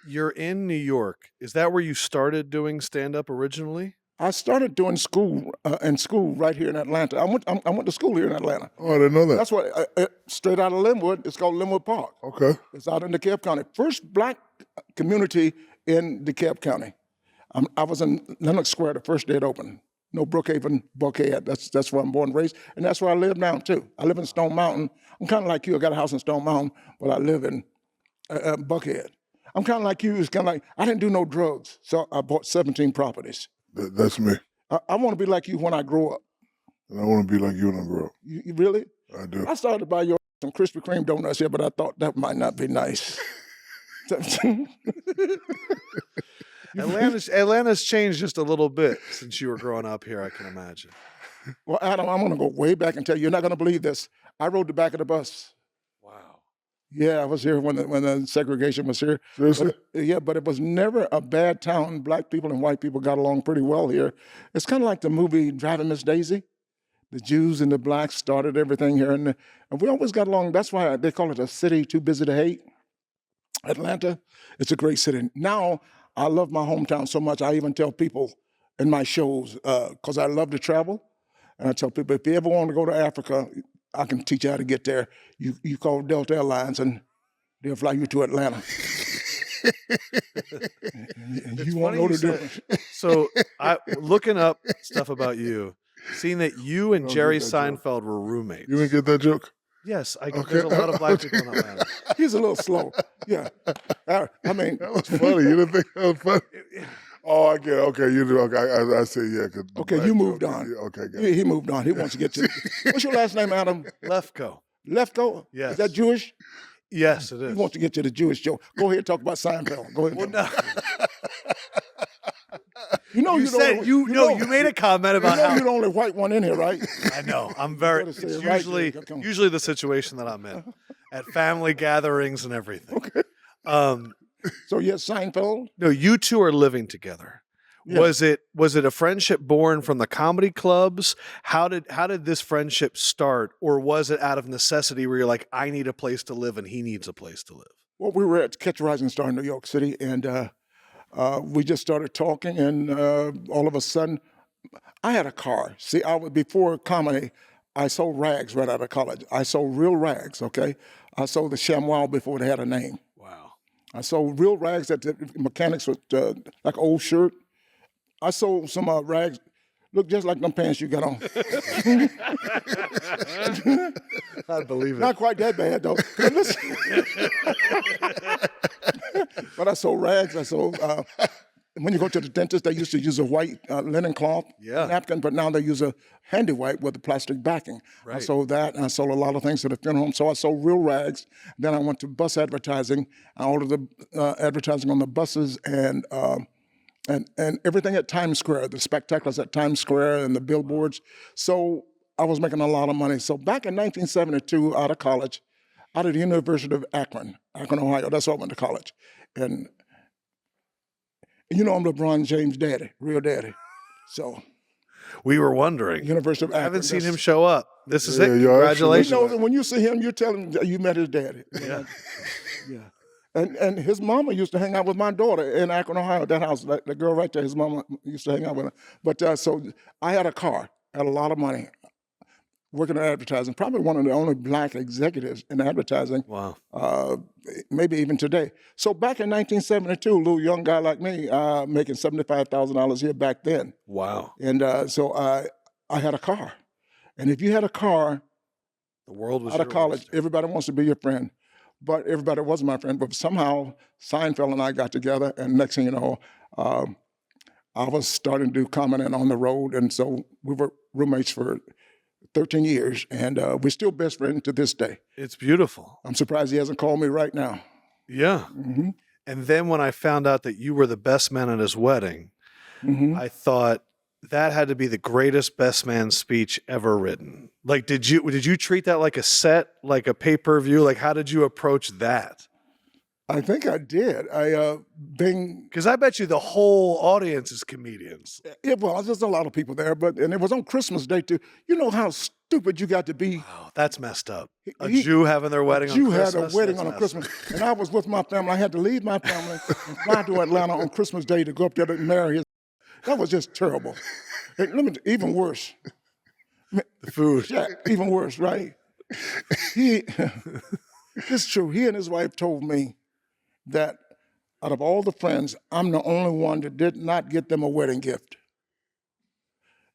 you're in New York. Is that where you started doing stand-up originally? I started doing school right here in Atlanta. I went to school here in Atlanta. Oh, I didn't know that. That's what straight out of Linwood. It's called Linwood Park. Okay. It's out in DeKalb County. First black community in DeKalb County. I was in Lenox Square the first day it opened. No, Brookhaven, Buckhead. That's where I'm born and raised, and that's where I live now too. I live in Stone Mountain. I'm kind of like you. I got a house in Stone Mountain, but I live in Buckhead. I'm kind of like you. It's kind of like I didn't do no drugs, so I bought 17 properties. That's me. I want to be like you when I grow up. And I want to be like you when I grow up. You really? I do. I started to buy your some Krispy Kreme donuts here, but I thought that might not be nice. Atlanta's changed just a little bit since you were growing up here, I can imagine. Well, Adam, I'm going to go way back and tell you, you're not going to believe this. I rode the back of the bus. Wow. Yeah, I was here when the segregation was here. Seriously? But it was never a bad town. Black people and white people got along pretty well here. It's kind of like the movie Driving Miss Daisy. The Jews and the blacks started everything here. And we always got along. That's why they call it a city too busy to hate. Atlanta, it's a great city. Now, I love my hometown so much, I even tell people in my shows, because I love to travel, and I tell people, if you ever want to go to Africa, I can teach you how to get there. You call Delta Airlines, and they'll fly you to Atlanta. And you won't know the difference. So, looking up stuff about you, seeing that you and Jerry Seinfeld were roommates. You didn't get that joke? Yes, there's a lot of black people in Atlanta. He's a little slow. Yeah. I mean. That was funny. You didn't think that was funny? Oh, I get it. Okay, you do. Okay, I see. Yeah. Okay, you moved on. Yeah, okay, got He moved on. He wants to get to. What's your last name, Adam? Lefko. Lefko? Yes. Is that Jewish? Yes, it is. He wants to get to the Jewish joke. Go ahead and talk about Seinfeld. Go ahead. Well, no. You made a comment about how you're the only white one in here, right? I know. I'm very. It's usually the situation that I'm in at family gatherings and everything. Okay. So yes, Seinfeld. No, you two are living together. Yeah. Was it a friendship born from the comedy clubs? How did this friendship start, or was it out of necessity where you're like, I need a place to live and he needs a place to live? Well, we were at Catch a Rising Star in New York City, and we just started talking, and all of a sudden, I had a car. See, before comedy, I sold rags right out of college. I sold real rags, okay? I sold the chamois before they had a name. Wow. I sold real rags that the mechanics would, like an old shirt. I sold some rags, look just like them pants you got on. I believe it. Not quite that bad, though. But I sold rags. I sold, when you go to the dentist, they used to use a white linen cloth napkin, but now they use a handy wipe with a plastic backing. Right. I sold that, and I sold a lot of things to the funeral home. So I sold real rags. Then I went to bus advertising. I ordered the advertising on the buses and everything at Times Square, the spectaculars at Times Square and the billboards. So I was making a lot of money. So back in 1972, out of college, out of the University of Akron, Ohio, that's where I went to college. And you know I'm LeBron James' daddy, real daddy. So we were wondering. University of Akron. I haven't seen him show up. This is it. Yeah, Congratulations. You know, when you see him, you tell him that you met his daddy. Yeah. Yeah. And his mama used to hang out with my daughter in Akron, Ohio, that house, the girl right there, his mama used to hang out with her. But so I had a car, had a lot of money, working in advertising, probably one of the only black executives in advertising. Wow. Maybe even today. So back in 1972, a little young guy like me, making $75,000 a year back then. Wow. And so I had a car. And if you had a car, the world was out of college, everybody wants to be your friend. But everybody wasn't my friend. But somehow Seinfeld and I got together, and next thing you know, I was starting to do comedy on the road, and so we were roommates for 13 years, and we're still best friends to this day. It's beautiful. I'm surprised he hasn't called me right now. Yeah. Mm-hmm. And then when I found out that you were the best man at his wedding, I thought that had to be the greatest best man speech ever written. Like, did you treat that like a set, like a pay-per-view? Like, how did you approach that? I think I did. Because I bet you the whole audience is comedians. Yeah, well, there's a lot of people there, and it was on Christmas Day too. You know how stupid you got to be. Wow, that's messed up. A Jew having their wedding on Jew Christmas? had a wedding That's on a messed Christmas. And I was with my family. I had to leave my family and fly to Atlanta on Christmas Day to go up there to marry his. That was just terrible. And let me, even worse. The food. Shaq, even worse, right? It's true. He and his wife told me that out of all the friends, I'm the only one that did not get them a wedding gift.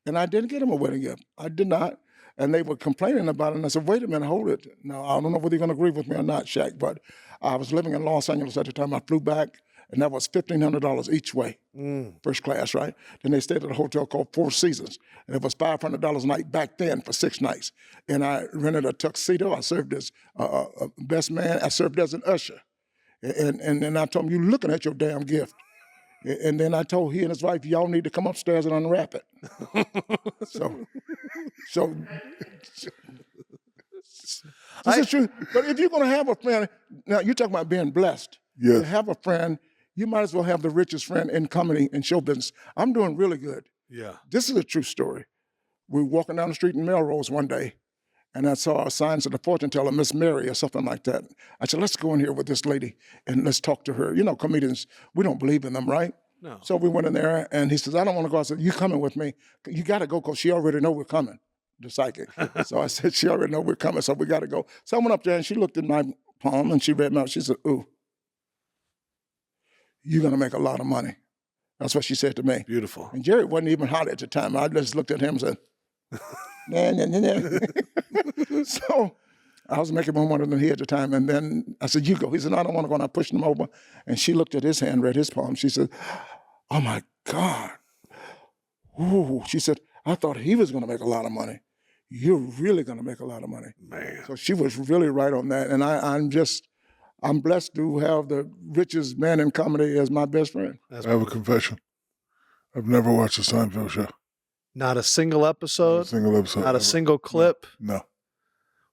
And I didn't get them a wedding gift. I did not. And they were complaining about it. And I said, wait a minute, hold it. Now, I don't know whether you're going to agree with me or not, Shaq, but I was living in Los Angeles at the time. I flew back, and that was $1,500 each way, first class, right? Then they stayed at a hotel called Four Seasons, and it was $500 a night back then for 6 nights. And I rented a tuxedo. I served as best man. I served as an usher. And then I told him, you're looking at your damn gift. And then I told he and his wife, y'all need to come upstairs and unwrap it. so this is true. But if you're going to have a friend, now you're talking about being blessed. Yes. To have a friend, you might as well have the richest friend in comedy and show business. I'm doing really good. Yeah. This is a true story. We were walking down the street in Melrose one day, and I saw signs of the fortune teller, Miss Mary or something like that. I said, let's go in here with this lady and let's talk to her. You know, comedians, we don't believe in them, right? No. So we went in there, and he says, I don't want to go. I said, you coming with me? You got to go because she already know we're coming, the psychic. So I said, she already know we're coming, so we got to go. So I went up there, and she looked at my palm, and she read my, she said, ooh, you're going to make a lot of money. That's what she said to me. Beautiful. And Jerry wasn't even hot at the time. I just looked at him and said, nah. So I was making more money than he at the time. And then I said, you go. He said, no, I don't want to go. And I pushed him over. And she looked at his hand, read his palm. She said, oh, my God. Ooh. She said, I thought he was going to make a lot of money. You're really going to make a lot of money. Man. So she was really right on that. And I'm blessed to have the richest man in comedy as my best friend. I have a confession. I've never watched a Seinfeld show. Not a single episode? Not a single episode. Not a single clip? No.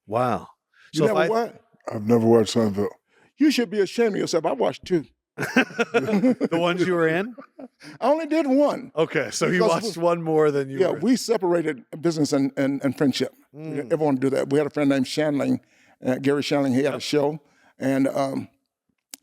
Wow. You never what? I've never watched Seinfeld. You should be ashamed of yourself. I watched 2. The ones you were in? I only did 1. Okay, so you watched one more than you were in. We separated business and friendship. Everyone do that. We had a friend named Shanling, Gary Shanling. He had a show, and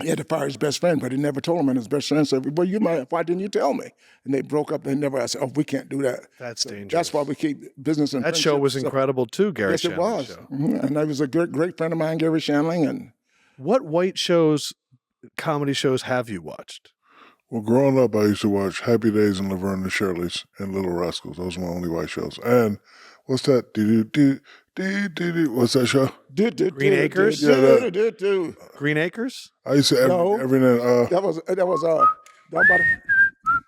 he had to fire his best friend, but he never told him. And his best friend said, well, why didn't you tell me? And they broke up. They never, I said, oh, we can't do that. That's dangerous. That's why we keep business and that show was incredible too, Gary Yes, it was. Show. And that was a great friend of mine, Gary Shanling. And what white shows, comedy shows have you watched? Well, growing up, I used to watch Happy Days and Laverne and Shirley's and Little Rascals. Those were my only white shows. And what's that? What's that show? Green Acres? Yeah, that. Green Acres? I used to every night. That was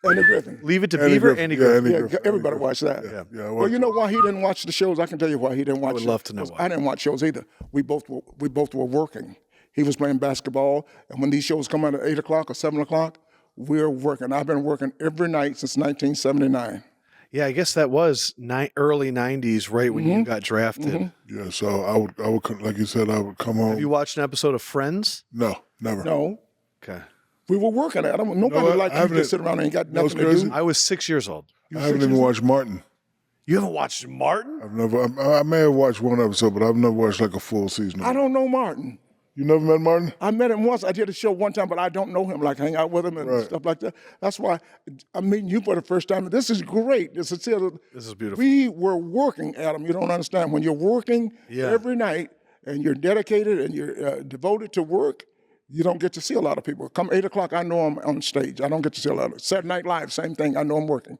Andy Griffin. Leave It to Beaver? Andy Griffin. Yeah, everybody watched that. Yeah, well, you know why he didn't watch the shows? I can tell you why he didn't watch. I would love to know why. I didn't watch shows either. We both were working. He was playing basketball, and when these shows come out at 8 o'clock or 7 o'clock, we're working. I've been working every night since 1979. Yeah, I guess that was early 90s, right when you got drafted. Yeah, so I would, like you said, I would come home. Have you watched an episode of Friends? No, never. No. Okay. We were working at it. Nobody like you just sit around and ain't got nothing to do. I was 6 years old. I haven't even watched Martin. You haven't watched Martin? I've never. I may have watched one episode, but I've never watched like a full season. I don't know Martin. You never met Martin? I met him once. I did a show one time, but I don't know him, like hang out with him and stuff like that. That's why I'm meeting you for the first time. This is great. This is beautiful. We were working, Adam. You don't understand. When you're working every night and you're dedicated and you're devoted to work, you don't get to see a lot of people. Come 8 o'clock, I know I'm on stage. I don't get to see a lot of Saturday Night Live, same thing. I know I'm working.